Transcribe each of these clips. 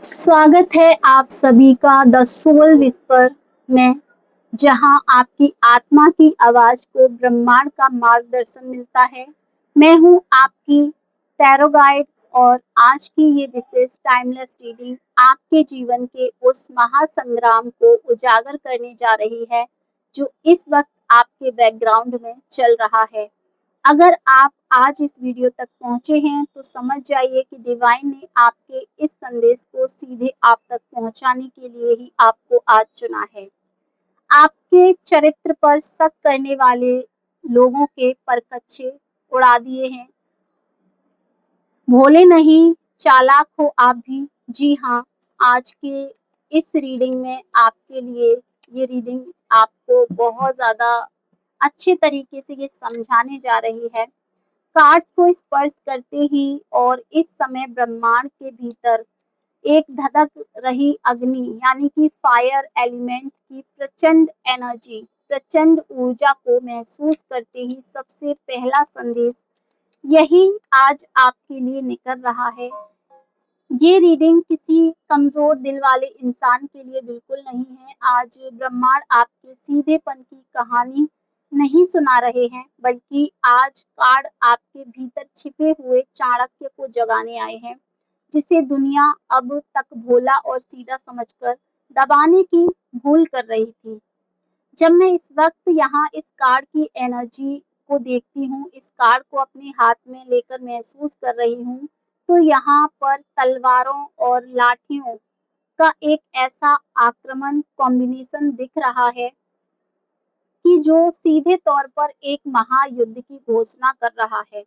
स्वागत है आप सभी का द सोल विस्पर में, जहां आपकी आत्मा की आवाज को ब्रह्मांड का मार्गदर्शन मिलता है। मैं हूं आपकी टैरो गाइड और आज की ये विशेष टाइमलेस रीडिंग आपके जीवन के उस महासंग्राम को उजागर करने जा रही है जो इस वक्त आपके बैकग्राउंड में चल रहा है। अगर आप आज इस वीडियो तक पहुंचे हैं तो समझ जाइए कि डिवाइन ने आपके इस संदेश को सीधे आप तक पहुंचाने के लिए ही आपको आज चुना है। आपके चरित्र पर शक करने वाले लोगों के परकच्चे उड़ा दिए हैं। भोले नहीं, चालाक हो आप भी। जी हाँ, आज के इस रीडिंग में आपके लिए ये रीडिंग आपको बहुत ज़्यादा अच्छे तरीके से ये समझाने जा रही है। कार्ड्स को स्पर्श करते ही और इस समय ब्रह्मांड के भीतर एक धधक रही अग्नि यानी कि फायर एलिमेंट की प्रचंड एनर्जी, प्रचंड ऊर्जा को महसूस करते ही सबसे पहला संदेश यही आज आपके लिए निकल रहा है। ये रीडिंग किसी कमजोर दिल वाले इंसान के लिए बिल्कुल नहीं है। आज ब्रह्मांड आपके सीधेपन की कहानी नहीं सुना रहे हैं, बल्कि आज कार्ड आपके भीतर छिपे हुए चाणक्य को जगाने आए हैं, जिसे दुनिया अब तक भोला और सीधा समझकर दबाने की भूल कर रही थी। जब मैं इस वक्त यहाँ इस कार्ड की एनर्जी को देखती हूँ, इस कार्ड को अपने हाथ में लेकर महसूस कर रही हूँ, तो यहाँ पर तलवारों और लाठियों का एक ऐसा आक्रमण कॉम्बिनेशन दिख रहा है कि जो सीधे तौर पर एक महायुद्ध की घोषणा कर रहा है।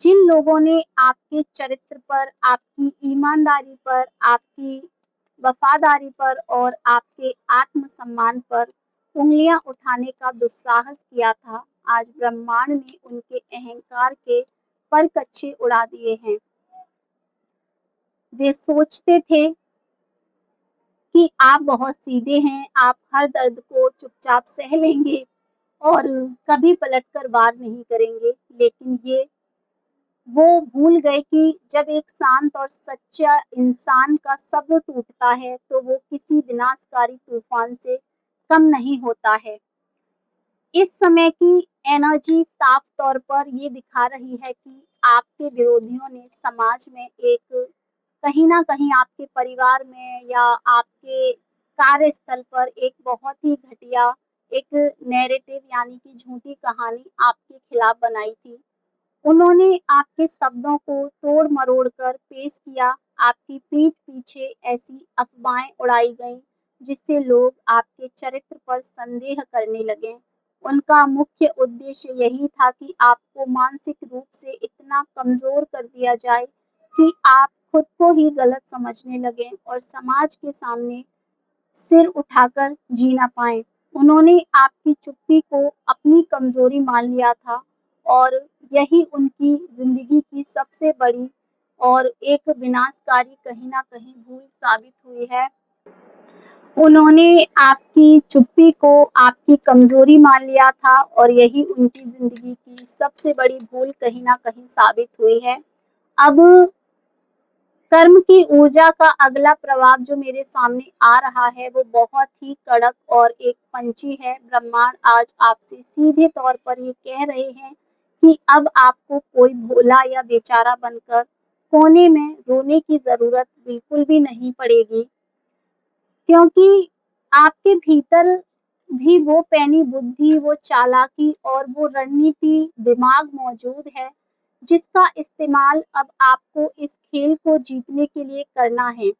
जिन लोगों ने आपके चरित्र पर, आपकी ईमानदारी पर, आपकी वफादारी पर और आपके आत्मसम्मान पर उंगलियां उठाने का दुस्साहस किया था, आज ब्रह्मांड ने उनके अहंकार के परकच्चे उड़ा दिए हैं। वे सोचते थे कि आप बहुत सीधे हैं, आप हर दर्द को चुपचाप सह लेंगे और कभी पलटकर वार नहीं करेंगे, लेकिन ये वो भूल गए कि जब एक शांत और सच्चा इंसान का सब्र टूटता है तो वो किसी विनाशकारी तूफान से कम नहीं होता है। इस समय की एनर्जी साफ तौर पर ये दिखा रही है कि आपके विरोधियों ने समाज में एक, कहीं ना कहीं आपके परिवार में या आपके कार्यस्थल पर एक बहुत ही घटिया एक नैरेटिव यानी कि झूठी कहानी आपके खिलाफ बनाई थी। उन्होंने आपके शब्दों को तोड़ मरोड़ कर पेश किया, आपकी पीठ पीछे ऐसी अफवाहें उड़ाई गईं जिससे लोग आपके चरित्र पर संदेह करने लगे। उनका मुख्य उद्देश्य यही था कि आपको मानसिक रूप से इतना कमजोर कर दिया जाए कि आप खुद को ही गलत समझने लगें और समाज के सामने सिर उठाकर जी ना पाएं। उन्होंने आपकी चुप्पी को अपनी कमजोरी मान लिया था और यही उनकी जिंदगी की सबसे बड़ी और एक विनाशकारी कहीं ना कहीं भूल साबित हुई है। उन्होंने आपकी चुप्पी को आपकी कमजोरी मान लिया था और यही उनकी जिंदगी की सबसे बड़ी भूल कहीं ना कहीं साबित हुई है। अब कर्म की ऊर्जा का अगला प्रभाव जो मेरे सामने आ रहा है वो बहुत ही कड़क और एक पंची है। ब्रह्मांड आज आपसे सीधे तौर पर ये कह रहे हैं कि अब आपको कोई भोला या बेचारा बनकर कोने में रोने की जरूरत बिल्कुल भी नहीं पड़ेगी, क्योंकि आपके भीतर भी वो पैनी बुद्धि, वो चालाकी और वो रणनीति दिमाग मौजूद है जिसका इस्तेमाल अब आपको इस खेल को जीतने के लिए करना है।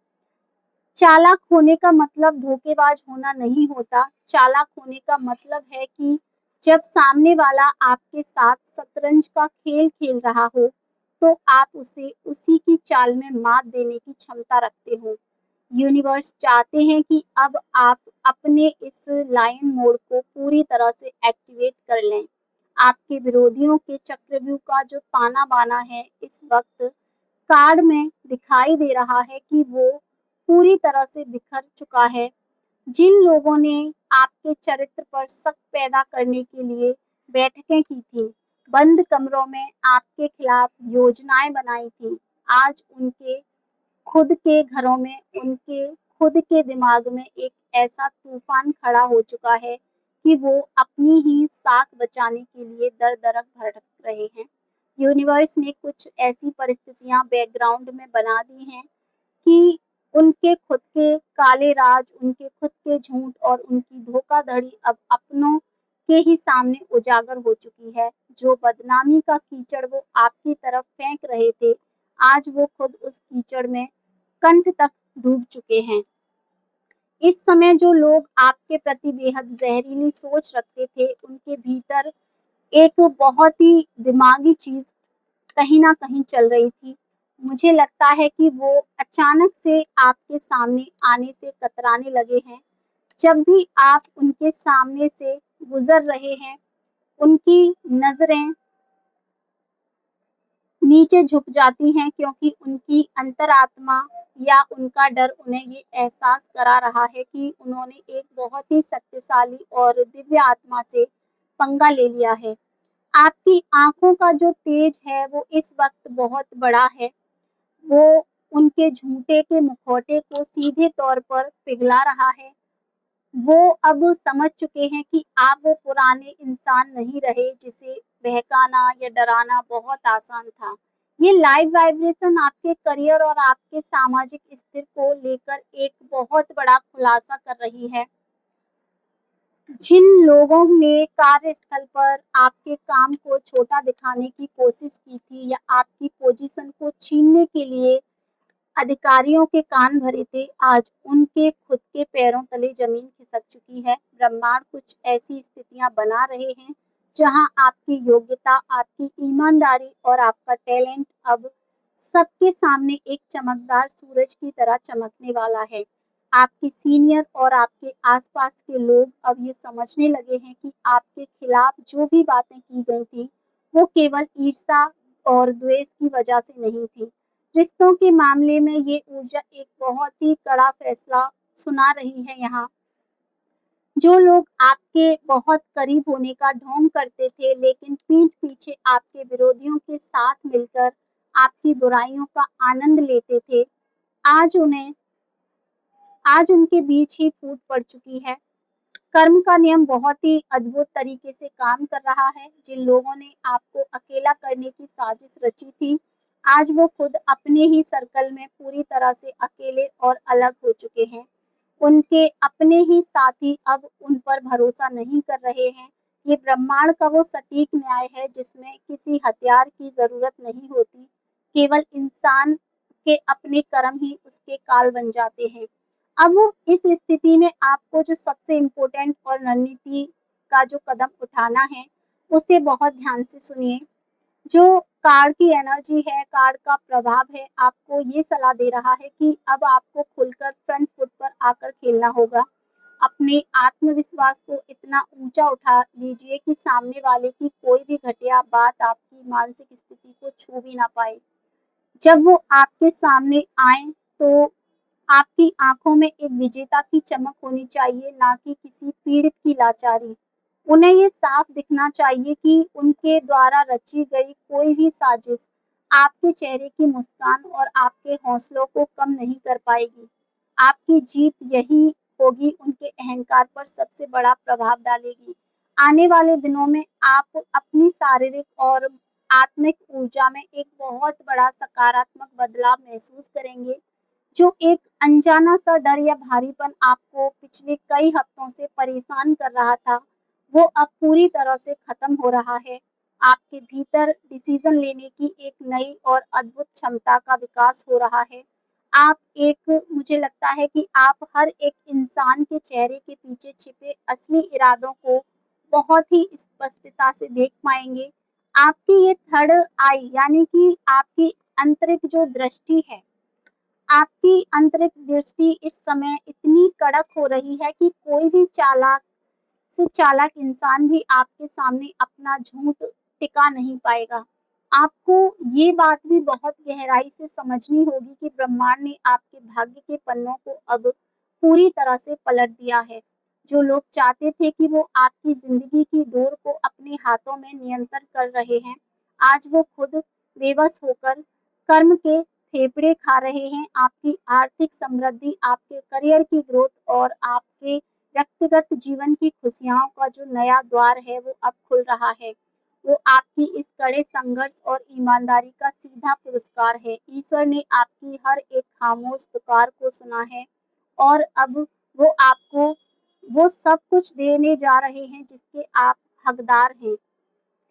चालाक होने का मतलब धोखेबाज होना नहीं होता। चालाक होने का मतलब है कि जब सामने वाला आपके साथ शतरंज का खेल खेल रहा हो तो आप उसे उसी की चाल में मात देने की क्षमता रखते हो। यूनिवर्स चाहते हैं कि अब आप अपने इस लायन मोड को पूरी तरह से एक्टिवेट कर लें। आपके विरोधियों के चक्रव्यूह का जो ताना बाना है इस वक्त कार्ड में दिखाई दे रहा है कि वो पूरी तरह से बिखर चुका है। जिन लोगों ने आपके चरित्र पर शक पैदा करने के लिए बैठकें की थी, बंद कमरों में आपके खिलाफ योजनाएं बनाई थी, आज उनके खुद के घरों में, उनके खुद के दिमाग में एक ऐसा तूफान खड़ा हो चुका है कि वो अपनी ही साख बचाने के लिए दर-दर भटक रहे हैं। यूनिवर्स ने कुछ ऐसी परिस्थितियाँ बैकग्राउंड में बना दी हैं कि उनके खुद के काले राज, उनके खुद के झूठ और उनकी धोखाधड़ी अब अपनों के ही सामने उजागर हो चुकी है। जो बदनामी का कीचड़ वो आपकी तरफ फेंक रहे थे, आज वो खुद उस कीचड़ में कंठ तक डूब चुके हैं। इस समय जो लोग आपके प्रति बेहद ज़हरीली सोच रखते थे, उनके भीतर एक बहुत ही दिमागी चीज़ कहीं न कहीं चल रही थी। मुझे लगता है कि वो अचानक से आपके सामने आने से कतराने लगे हैं। जब भी आप उनके सामने से गुज़र रहे हैं, उनकी नज़रें नीचे झुक जाती हैं क्योंकि उनकी अंतरात्मा या उनका डर उन्हें ये एहसास करा रहा है कि उन्होंने एक बहुत ही शक्तिशाली और दिव्य आत्मा से पंगा ले लिया है। आपकी आँखों का जो तेज है वो इस वक़्त बहुत बड़ा है। वो उनके झूठे के मुखौटे को सीधे तौर पर पिघला रहा है। वो अब समझ चुके हैं कि आप वो पुराने इंसान नहीं रहे जिसे बहकाना या डराना बहुत आसान था। ये लाइव वाइब्रेशन आपके करियर और आपके सामाजिक स्थिर को लेकर एक बहुत बड़ा खुलासा कर रही है। जिन लोगों ने कार्यस्थल पर आपके काम को छोटा दिखाने की कोशिश की थी या आपकी पोजीशन को छीनने के लिए अधिकारियों के कान भरे थे, आज उनके खुद के पैरों तले ज़मीन खिसक चुकी है। ब्रह्मांड कुछ ऐसी स्थितियाँ बना रहे हैं, जहाँ आपकी योग्यता, आपकी ईमानदारी और आपका टैलेंट अब सबके सामने एक चमकदार सूरज की तरह चमकने वाला है। आपके सीनियर और आपके आस-पास के लोग अब ये समझने लगे हैं कि आपके खिलाफ जो भी बातें की गई थी, वो केवल ईर्ष्या और द्वेष की वजह से नहीं थी। रिश्तों के मामले में ये ऊर्जा एक बहुत ही कड़ा फैसला सुना रही है यहाँ। जो लोग आपके बहुत करीब होने का ढोंग करते थे, लेकिन पीठ पीछे आपके विरोधियों के साथ मिलकर आपकी बुराइयों का आनंद लेते थे, आज उन्हें आज उनके बीच ही फूट पड़ चुकी है। कर्म का नियम बहुत ही अद्भुत तरीके से काम कर रहा है। जिन लोगों ने आपको अकेला करने की साजिश रची थी, आज वो खुद अपने ही सर्कल में पूरी तरह से अकेले और अलग हो चुके हैं। उनके अपने ही साथी अब उन पर भरोसा नहीं कर रहे हैं। ये ब्रह्मांड का वो सटीक न्याय है जिसमें किसी हथियार की ज़रूरत नहीं होती, केवल इंसान के अपने कर्म ही उसके काल बन जाते हैं। अब इस स्थिति में आपको जो सबसे इम्पोर्टेंट और रणनीति का जो कदम उठाना है, उसे बहुत ध्यान से सुनिए। जो कार्ड की एनर्जी है, कार्ड का प्रभाव है, आपको ये सलाह दे रहा है कि अब आपको खुलकर फ्रंट फुट पर आकर खेलना होगा। अपने आत्मविश्वास को इतना ऊँचा उठा लीजिए कि सामने वाले की कोई भी घटिया बात आपकी मानसिक स्थिति को छू भी ना पाए। जब वो आपके सामने आएँ, तो आपकी आँखों में एक विजेता की चमक होनी चाहिए, ना कि किसी पीड़ित की लाचारी। उन्हें ये साफ दिखना चाहिए कि उनके द्वारा रची गई कोई भी साजिश आपके चेहरे की मुस्कान और आपके हौसलों को कम नहीं कर पाएगी। आपकी जीत यही होगी उनके अहंकार पर सबसे बड़ा प्रभाव डालेगी। आने वाले दिनों में आप अपनी शारीरिक और आत्मिक ऊर्जा में एक बहुत बड़ा सकारात्मक बदलाव महसूस करेंगे। जो एक अनजाना सा डर या भारीपन आपको पिछले कई हफ्तों से परेशान कर रहा था, वो अब पूरी तरह से खत्म हो रहा है। आपके भीतर डिसीजन लेने की एक नई और अद्भुत क्षमता का विकास हो रहा है। आप एक मुझे लगता है कि आप हर एक इंसान के चेहरे के पीछे छिपे असली इरादों को बहुत ही स्पष्टता से देख पाएँगे। आपकी ये थर्ड आई यानी कि आपकी आंतरिक जो दृष्टि है, आपकी आंतरिक दृष्टि इस समय इतनी कड़क हो रही है कि कोई भी चालाक से चालाक इंसान भी आपके सामने अपना झूठ टिका नहीं पाएगा। आपको ये बात भी बहुत गहराई से समझनी होगी कि ब्रह्मांड ने आपके भाग्य के पन्नों को अब पूरी तरह से पलट दिया है। जो लोग चाहते थे कि वो आपकी ज़िंदगी की डोर को अपने हाथों में नियंत्रण कर रहे हैं, आज वो खुद बेबस होकर कर्म के फेफड़े खा रहे हैं, आपकी आर्थिक समृद्धि, आपके करियर की ग्रोथ और आपके व्यक्तिगत जीवन की खुशियों का जो नया द्वार है वो अब खुल रहा है। वो आपकी इस कड़े संघर्ष और ईमानदारी का सीधा पुरस्कार है। ईश्वर ने आपकी हर एक खामोश पुकार को सुना है और अब वो आपको वो सब कुछ देने जा रहे हैं जिसके आप हकदार हैं।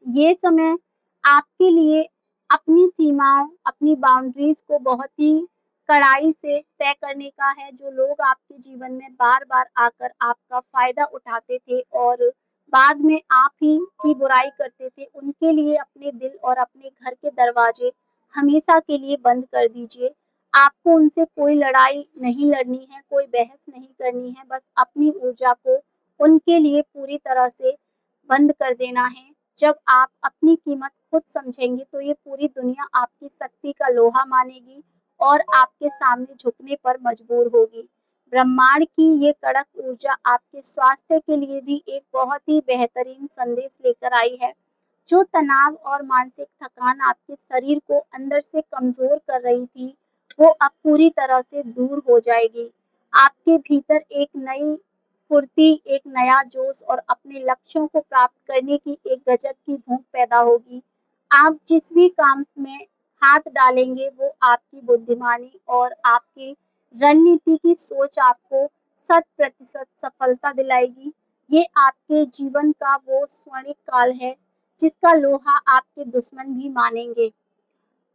ये समय आपके लिए अपनी सीमाओं, अपनी बाउंड्रीज़ को बहुत ही कड़ाई से तय करने का है। जो लोग आपके जीवन में बार-बार आकर आपका फ़ायदा उठाते थे और बाद में आप ही की बुराई करते थे, उनके लिए अपने दिल और अपने घर के दरवाजे हमेशा के लिए बंद कर दीजिए। आपको उनसे कोई लड़ाई नहीं लड़नी है, कोई बहस नहीं करनी है, बस अपनी ऊर्जा को उनके लिए पूरी तरह से बंद कर देना है। जब आप अपनी कीमत खुद समझेंगे तो ये पूरी दुनिया आपकी शक्ति का लोहा मानेगी और आपके सामने झुकने पर मजबूर होगी। ब्रह्मांड की ये कड़क ऊर्जा आपके स्वास्थ्य के लिए भी एक बहुत ही बेहतरीन संदेश लेकर आई है। जो तनाव और मानसिक थकान आपके शरीर को अंदर से कमज़ोर कर रही थी, वो अब पूरी तरह से दूर हो जाएगी। आपके भीतर एक नई फुर्ती, एक नया जोश और अपने लक्ष्यों को प्राप्त करने की एक गजब की भूख पैदा होगी। आप जिस भी काम में हाथ डालेंगे, वो आपकी बुद्धिमानी और आपकी रणनीति की सोच आपको 100% सफलता दिलाएगी। ये आपके जीवन का वो स्वर्णिम काल है, जिसका लोहा आपके दुश्मन भी मानेंगे।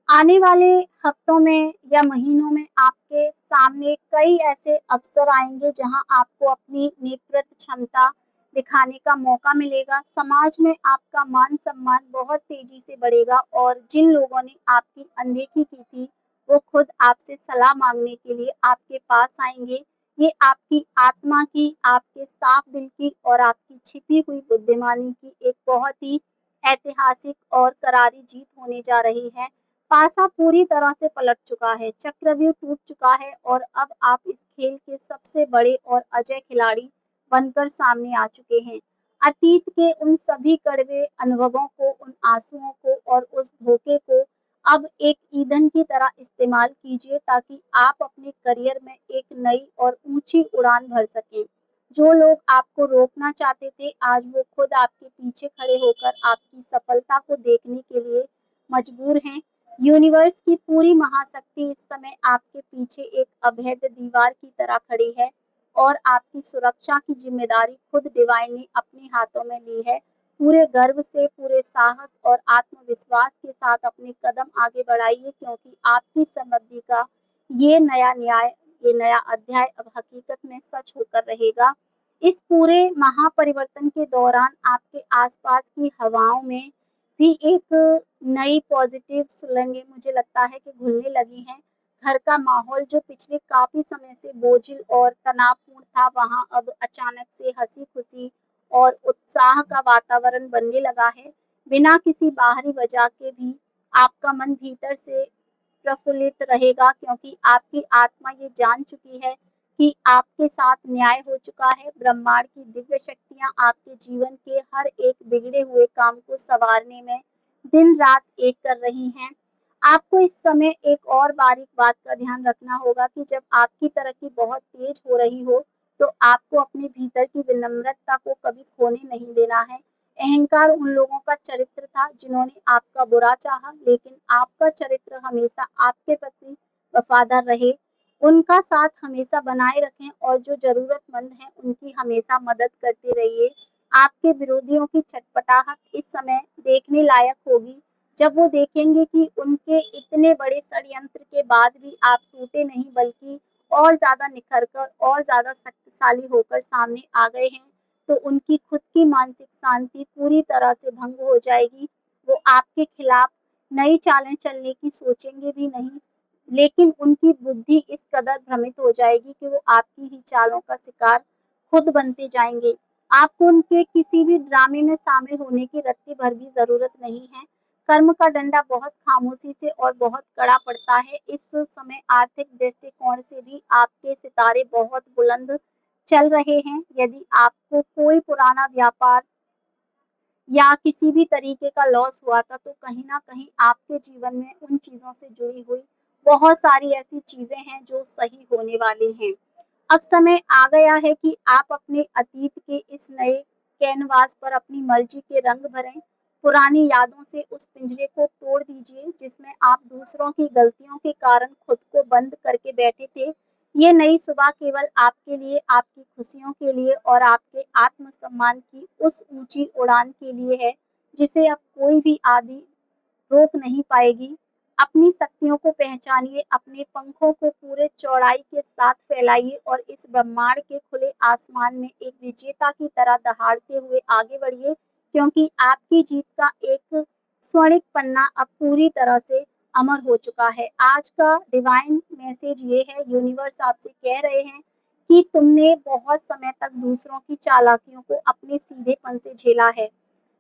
आने वाले हफ्तों में या महीनों में आपके सामने कई ऐसे अवसर आएँगे जहाँ आपको अपनी नेतृत्व क्षमता दिखाने का मौका मिलेगा। समाज में आपका मान-सम्मान बहुत तेज़ी से बढ़ेगा और जिन लोगों ने आपकी अनदेखी की थी, वो खुद आपसे सलाह माँगने के लिए आपके पास आएँगे। ये आपकी आत्मा की, आपके साफ दिल की और आपकी छिपी हुई बुद्धिमानी की एक बहुत ही ऐतिहासिक और करारी जीत होने जा रही है। पासा पूरी तरह से पलट चुका है, चक्रव्यूह टूट चुका है और अब आप इस खेल के सबसे बड़े और अजय खिलाड़ी बनकर सामने आ चुके हैं। अतीत के उन सभी कड़वे अनुभवों को, उन आँसुओं को और उस धोखे को अब एक ईंधन की तरह इस्तेमाल कीजिए ताकि आप अपने करियर में एक नई और ऊँची उड़ान भर सकें। जो लोग आपको रोकना चाहते थे, आज वो खुद आपके पीछे खड़े होकर आपकी सफलता को देखने के लिए मजबूर हैं। यूनिवर्स की पूरी महाशक्ति इस समय आपके पीछे एक अभेद्य दीवार की तरह खड़ी है और आपकी सुरक्षा की जिम्मेदारी खुद डिवाइन ने अपने हाथों में ली है। पूरे गर्व से, पूरे साहस और आत्मविश्वास के साथ अपने कदम आगे बढ़ाइए क्योंकि आपकी समृद्धि का ये नया न्याय, ये नया अध्याय अब हकीकत में सच होकर रहेगा। इस पूरे महापरिवर्तन के दौरान आपके आसपास की हवाओं में भी एक नई पॉजिटिव सुलंगें मुझे लगता है कि घुलने लगी हैं। घर का माहौल जो पिछले काफ़ी समय से बोझिल और तनावपूर्ण था, वहाँ अब अचानक से हँसी-खुशी और उत्साह का वातावरण बनने लगा है। बिना किसी बाहरी वजह के भी आपका मन भीतर से प्रफुल्लित रहेगा क्योंकि आपकी आत्मा ये जान चुकी है कि आपके साथ न्याय हो चुका है। ब्रह्मांड की दिव्य शक्तियाँ आपके जीवन के हर एक बिगड़े हुए काम को सँवारने में दिन-रात एक कर रही हैं। आपको इस समय एक और बारीक बात का ध्यान रखना होगा कि जब आपकी तरक्की बहुत तेज़ हो रही हो, तो आपको अपने भीतर की विनम्रता को कभी खोने नहीं देना है। अहंकार उन लोगों का चरित्र था जिन्होंने आपका बुरा चाहा, लेकिन आपका चरित्र हमेशा आपके प्रति वफ़ादार रहे। उनका साथ हमेशा बनाए रखें और जो ज़रूरतमंद हैं, उनकी हमेशा मदद करते रहिए। आपके विरोधियों की छटपटाहट इस समय देखने लायक होगी, जब वो देखेंगे कि उनके इतने बड़े षड्यंत्र के बाद भी आप टूटे नहीं बल्कि और ज़्यादा निखर कर और ज़्यादा शक्तिशाली होकर सामने आ गए हैं, तो उनकी खुद की मानसिक शांति पूरी तरह से भंग हो जाएगी। वो आपके खिलाफ नई चालें चलने की सोचेंगे भी नहीं, लेकिन उनकी बुद्धि इस कदर भ्रमित हो जाएगी कि वो आपकी ही चालों का शिकार खुद बनते जाएँगे। आपको उनके किसी भी ड्रामे में शामिल होने की रत्ती भर भी ज़रूरत नहीं है। कर्म का डंडा बहुत खामोशी से और बहुत कड़ा पड़ता है। इस समय आर्थिक दृष्टिकोण से भी आपके सितारे बहुत बुलंद चल रहे हैं। यदि आपको कोई पुराना व्यापार या किसी भी तरीके का लॉस हुआ था, तो कहीं न कहीं आपके जीवन में उन चीज़ों से जुड़ी हुई बहुत सारी ऐसी चीज़ें हैं जो सही होने वाली हैं। अब समय आ गया है कि आप अपने अतीत के इस नए कैनवास पर अपनी मर्जी के रंग भरें। पुरानी यादों से उस पिंजरे को तोड़ दीजिए जिसमें आप दूसरों की गलतियों के कारण खुद को बंद करके बैठे थे। ये नई सुबह केवल आपके लिए, आपकी खुशियों के लिए और आपके आत्मसम्मान की उस ऊंची उड़ान के लिए है जिसे अब कोई भी आदि रोक नहीं पाएगी। अपनी शक्तियों को पहचानिए, अपने पंखों को पूरे चौड़ाई के साथ फैलाइए और इस ब्रह्मांड के खुले आसमान में एक विजेता की तरह दहाड़ते हुए आगे बढ़िए, क्योंकि आपकी जीत का एक स्वर्णिक पन्ना अब पूरी तरह से अमर हो चुका है। आज का डिवाइन मैसेज ये है, यूनिवर्स आपसे कह रहे हैं कि तुमने बहुत समय तक दूसरों की चालाकियों को अपने सीधेपन से झेला है,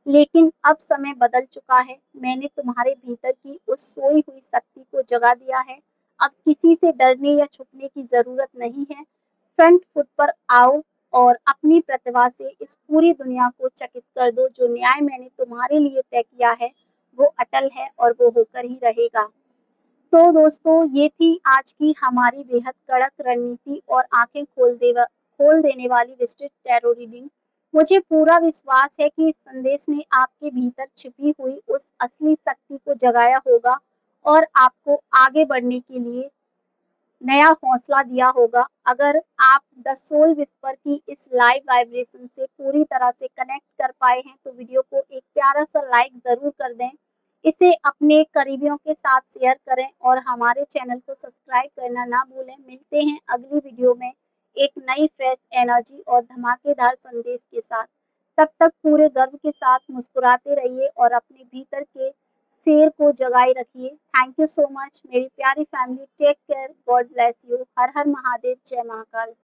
लेकिन अब समय बदल चुका है। मैंने तुम्हारे भीतर की उस सोई हुई शक्ति को जगा दिया है। अब किसी से डरने या छुपने की ज़रूरत नहीं है। फ्रंट फुट पर आओ और अपनी प्रतिभा से इस पूरी दुनिया को चकित कर दो। जो न्याय मैंने तुम्हारे लिए तय किया है, वो अटल है और वो होकर ही रहेगा। तो दोस्तों, ये थी आज की हमारी बेहद कड़क रणनीति और आंखें खोल देने वाली विस्तृत टैरो रीडिंग। मुझे पूरा विश्वास है कि इस संदेश ने आपके भीतर छिपी हुई उस असली शक्ति को जगाया होगा और आपको आगे बढ़ने के लिए नया हौसला दिया होगा। अगर आप द सोल विस्पर की इस लाइव वाइब्रेशन से पूरी तरह से कनेक्ट कर पाए हैं तो वीडियो को एक प्यारा सा लाइक ज़रूर कर दें। इसे अपने करीबियों के साथ शेयर करें और हमारे चैनल को सब्सक्राइब करना ना भूलें। मिलते हैं अगली वीडियो में एक नई फ्रेश एनर्जी और धमाकेदार संदेश के साथ। तब तक पूरे गर्व के साथ मुस्कुराते रहिए और अपने भीतर के शेर को जगाए रखिए। थैंक यू सो मच मेरी प्यारी family. Take care, God bless you. हर हर महादेव, जय महाकाल।